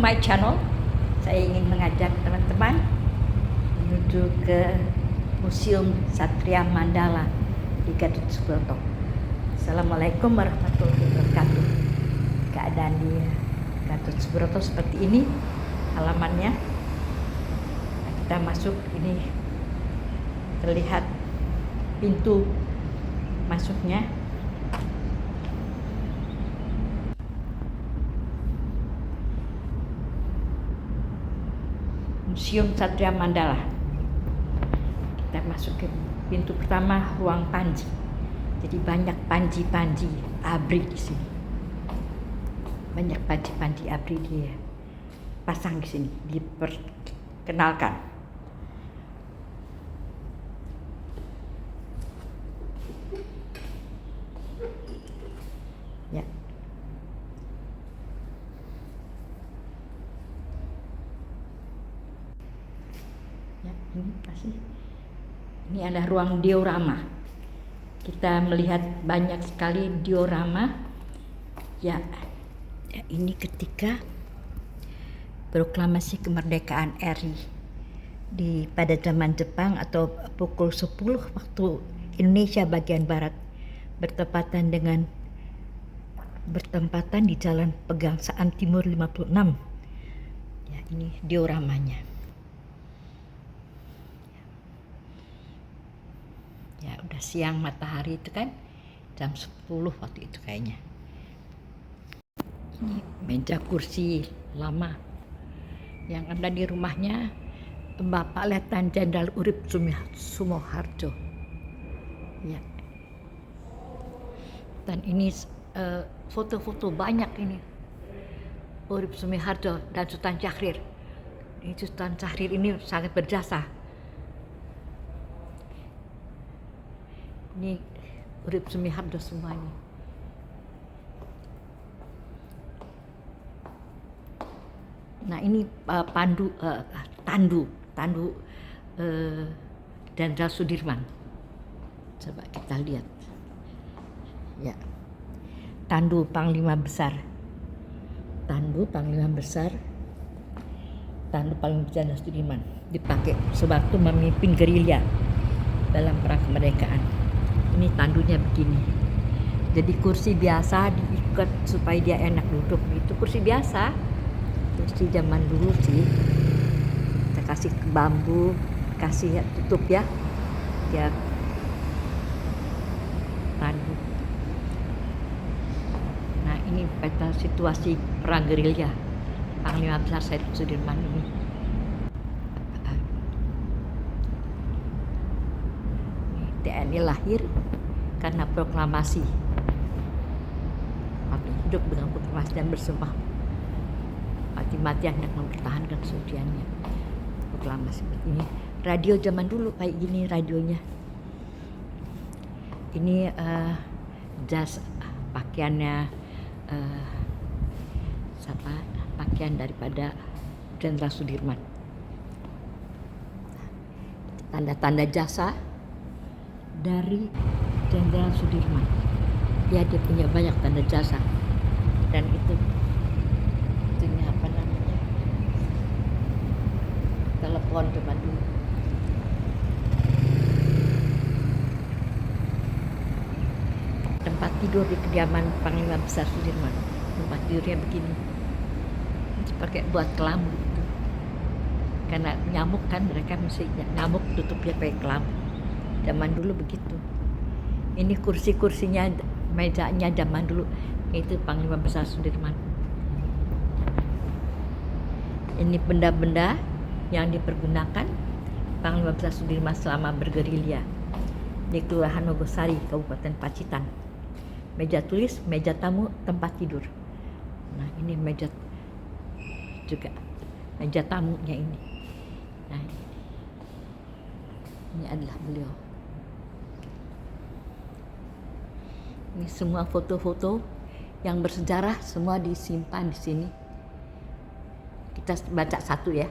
my channel. Saya ingin mengajak teman-teman menuju ke Museum Satria Mandala di Gatot Subroto. Assalamualaikum warahmatullahi wabarakatuh. Keadaan di Gatot Subroto seperti ini halamannya. Nah, kita masuk, ini terlihat pintu masuknya. Museum Satria Mandala. Kita masuk ke pintu pertama, ruang panji. Jadi banyak panji-panji ABRI di sini. Banyak panji-panji ABRI dia pasang di sini, diperkenalkan. Ya. Ya, ini pasti. Ini adalah ruang diorama. Kita melihat banyak sekali diorama. Ya, ini ketika proklamasi kemerdekaan RI pada zaman Jepang atau pukul 10 waktu Indonesia bagian barat, bertepatan di Jalan Pegangsaan Timur 56. Ya, ini dioramanya. Ya, udah siang, matahari itu kan jam 10 waktu itu kayaknya. Ini meja kursi lama yang ada di rumahnya Bapak Letnan Jenderal Urip Sumoharjo. Ya. Dan ini foto-foto banyak ini. Urip Sumoharjo dan Sultan Syahrir. Ini Sultan Syahrir ini sangat berjasa. Ini Urip Sumoharjo semua ini. Nah, ini tandu Jenderal Sudirman. Coba kita lihat. Ya. Tandu Panglima Besar. Tandu Panglima Besar. Tandu Panglima Jenderal Sudirman dipakai sewaktu memimpin gerilya dalam perang kemerdekaan. Ini tandunya begini. Jadi kursi biasa diikat supaya dia enak duduk. Itu kursi biasa. Kursi zaman dulu sih. Kita kasih bambu, kasih tutup ya. Ya. Tandu. Nah, ini peta situasi perang gerilya Panglima Besar Said Sudirman ini. TNI lahir karena proklamasi. Waktu hidup dengan proklamasi dan bersumpah mati-matian yang mempertahankan kesuciannya. Proklamasi ini. Radio zaman dulu kayak gini radionya. Ini jas pakaiannya pakaian daripada Jenderal Sudirman. Tanda-tanda jasa dari Jenderal Sudirman. Dia punya banyak tanda jasa. Dan itunya apa namanya? Telepon zaman dulu. Tempat tidur di kediaman Panglima Besar Sudirman. Tempat tidurnya begini. Pakai buat kelambu itu. Karena nyamuk kan, mereka mesti nyamuk tutupnya pakai kelambu. Zaman dulu begitu. Ini kursi-kursinya, mejanya zaman dulu. Itu Panglima Besar Sudirman. Ini benda-benda yang dipergunakan Panglima Besar Sudirman selama bergerilya di Kelurahan Nogosari, Kabupaten Pacitan. Meja tulis, meja tamu, tempat tidur. Nah, ini meja juga. Meja tamunya ini. Nah, ini adalah beliau. Ini semua foto-foto yang bersejarah semua disimpan di sini. Kita baca satu ya.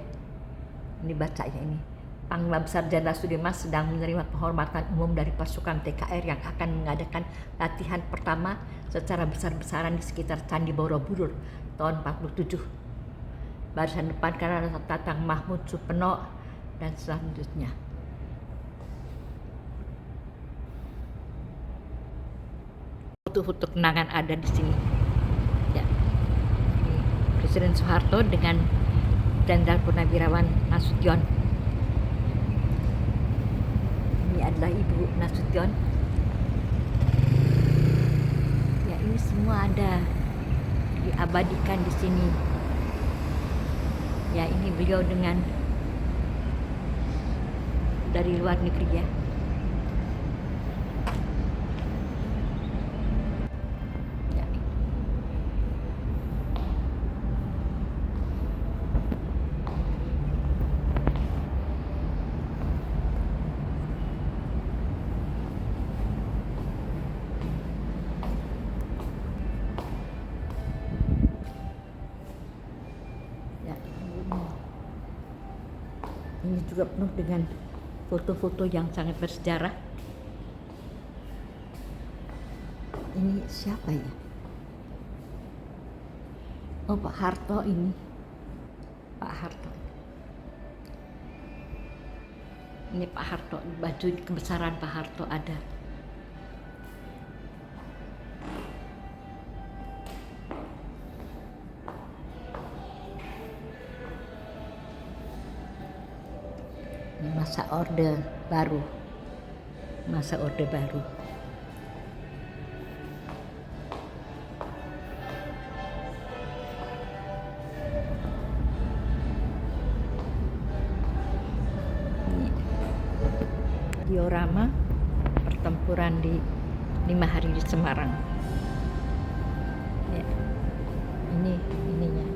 Ini baca ya ini. Panglima Besar Jenderal Sudirman sedang menerima penghormatan umum dari pasukan TKR yang akan mengadakan latihan pertama secara besar-besaran di sekitar Candi Borobudur tahun 47. barisan depan karena ada Tatang Mahmud Supeno dan selanjutnya. Foto-foto kenangan ada di sini. Ya. Ini Presiden Soeharto dengan Jenderal Purnawirawan Nasution. Ini adalah Ibu Nasution. Ya, ini semua ada diabadikan di sini. Ya, ini beliau dengan dari luar negeri ya. Ini juga penuh dengan foto-foto yang sangat bersejarah. Ini siapa ya? Oh, Pak Harto ini. Pak Harto. Ini Pak Harto, baju kebesaran Pak Harto ada. Masa Orde Baru. Masa Orde Baru. Ini diorama pertempuran di 5 hari di Semarang. Ya. Ininya.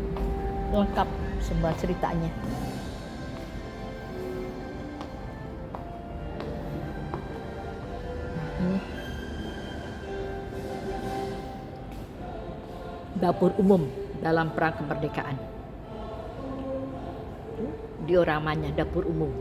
Lengkap semua ceritanya. Ini dapur umum dalam perang kemerdekaan. Dioramanya dapur umum.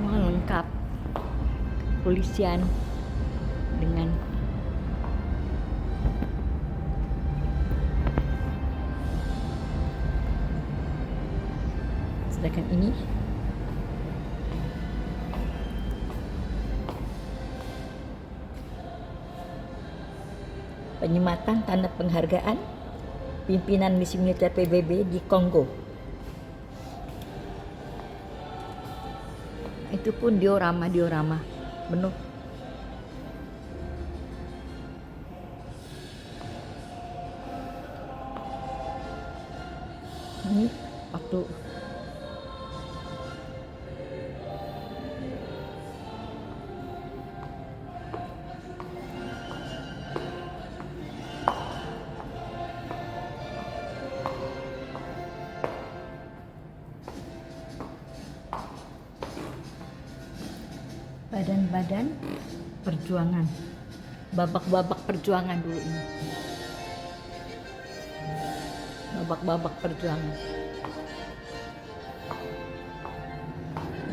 Lengkap kepolisian dengan sedangkan ini penyematan tanda penghargaan pimpinan misi militer PBB di Kongo. Itu pun diorama penuh. Ini waktu badan-badan perjuangan, babak-babak perjuangan dulu ini, babak-babak perjuangan.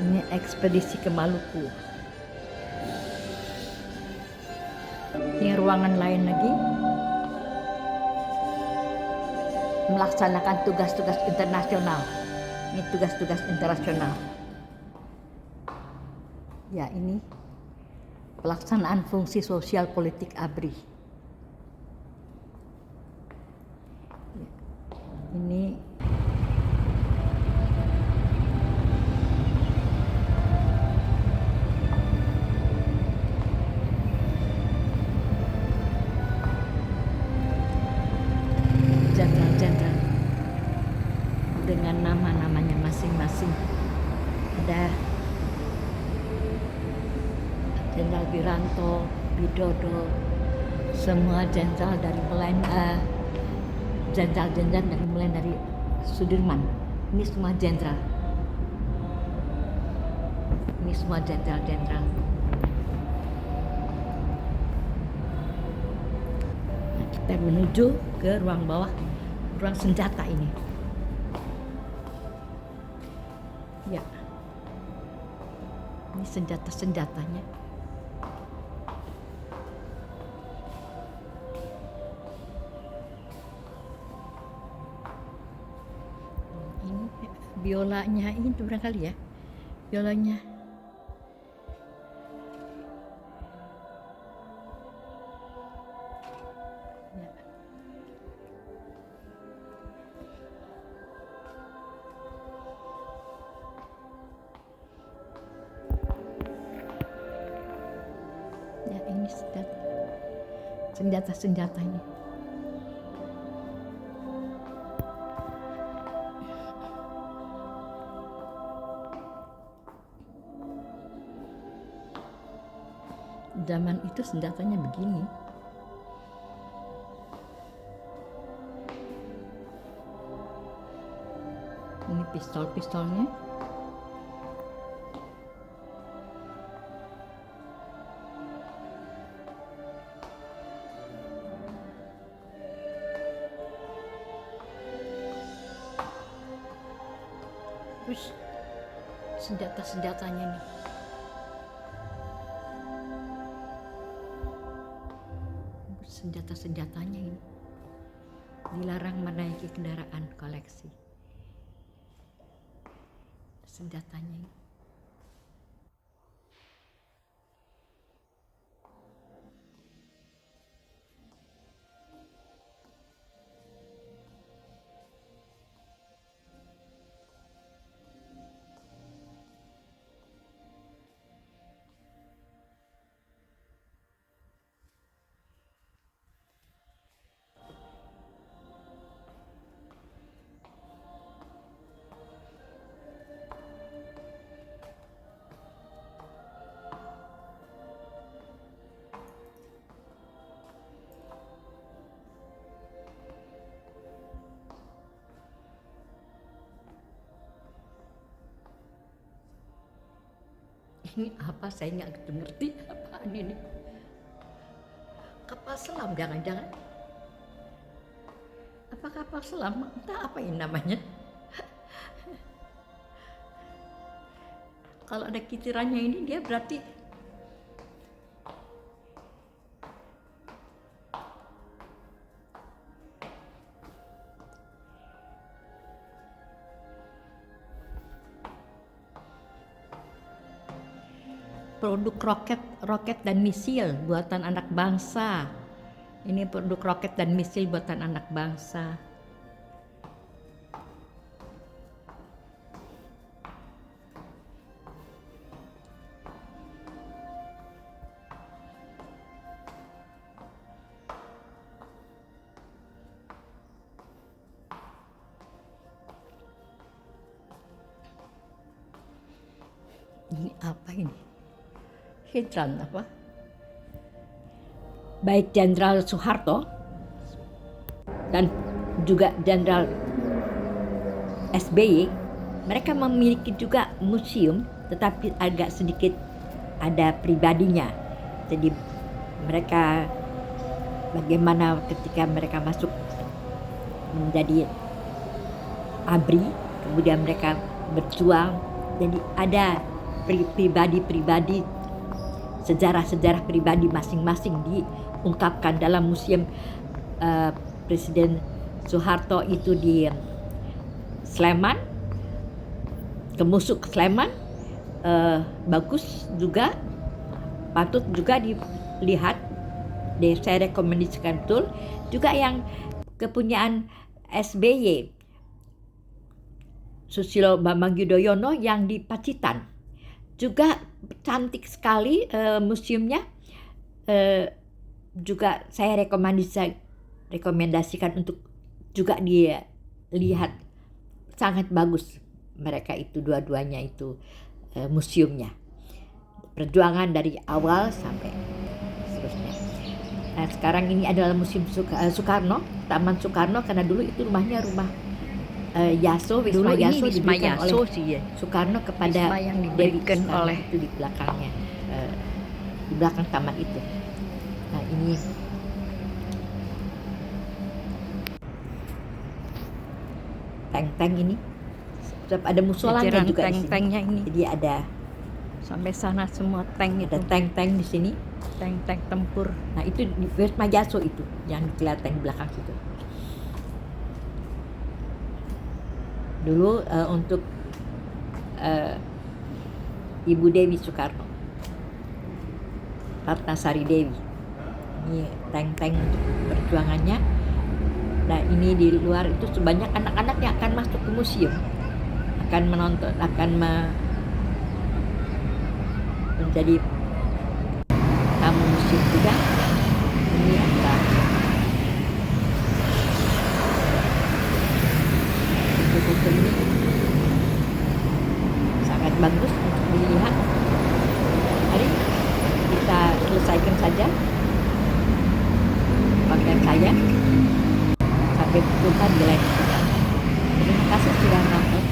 Ini ekspedisi ke Maluku. Ini ruangan lain lagi, melaksanakan tugas-tugas internasional. Ini tugas-tugas internasional. Ya, ini pelaksanaan fungsi sosial politik ABRI. Ya, ini jenderal-jenderal dengan nama-namanya masing-masing. Ada Jenderal Wiranto, Widodo, semua jenderal dari jenderal-jenderal dari mulai dari Sudirman, Ini semua jenderal. Ini semua jenderal-jenderal. Nah, kita menuju ke ruang bawah, ruang senjata ini. Ya, ini senjata-senjatanya. Ini biolanya ini barangkali ya, biolanya. Ya. Ya, ini senjata-senjatanya. Zaman itu senjatanya begini. Ini pistol-pistolnya. Terus senjata-senjatanya nih. Senjata-senjatanya ini dilarang menaiki kendaraan koleksi. Senjatanya ini. Ini apa? Saya nggak ngerti apaan ini. Kapal selam jangan-jangan? Apa kapal selam? Entah apa ini namanya. Kalau ada kitirannya ini dia berarti produk roket dan misil buatan anak bangsa. Ini produk roket dan misil buatan anak bangsa. Ini apa ini? Hidran apa? Baik Jenderal Soeharto dan juga Jenderal SBY, mereka memiliki juga museum, tetapi agak sedikit ada pribadinya. Jadi mereka bagaimana ketika mereka masuk menjadi ABRI, kemudian mereka berjuang, jadi ada pribadi-pribadi, sejarah-sejarah pribadi masing-masing diungkapkan dalam museum Presiden Soeharto itu di Sleman, Kemusuk Sleman. Bagus juga, patut juga dilihat. Saya rekomendasikan betul. Juga yang kepunyaan SBY, Susilo Bambang Yudhoyono, yang di Pacitan. Juga cantik sekali museumnya. Juga saya rekomendasikan untuk juga dilihat. Sangat bagus mereka itu dua-duanya itu museumnya. Perjuangan dari awal sampai seterusnya. Nah, sekarang ini adalah Museum Soekarno, Taman Soekarno, karena dulu itu rumahnya rumah Wisma Dulu ini Yaso Wisma diberikan Yaso oleh sih ya. Soekarno kepada Wisma yang Dewi diberikan Soekarno oleh itu di belakangnya, di belakang taman itu. Nah ini tank-tank ini, ada musolanya jajaran juga di sini. tank-tanknya ini. Jadi ada Sampai sana semua tank itu. tank-tank di sini. Tank-tank tempur. Nah itu di Wisma Yaso itu yang kelihatan di belakang situ. Dulu untuk Ibu Dewi Soekarno, Ratnasari Dewi. Ini tank-tank untuk perjuangannya. Nah ini di luar itu sebanyak anak-anak yang akan masuk ke museum, akan menonton, akan menjadi tamu museum juga. Ini ada foto-foto ini sangat bagus untuk dilihat. Mari kita selesaikan saja pakaian saya. Sampai jumpa di lain kesempatan. Terima kasih sudah nonton.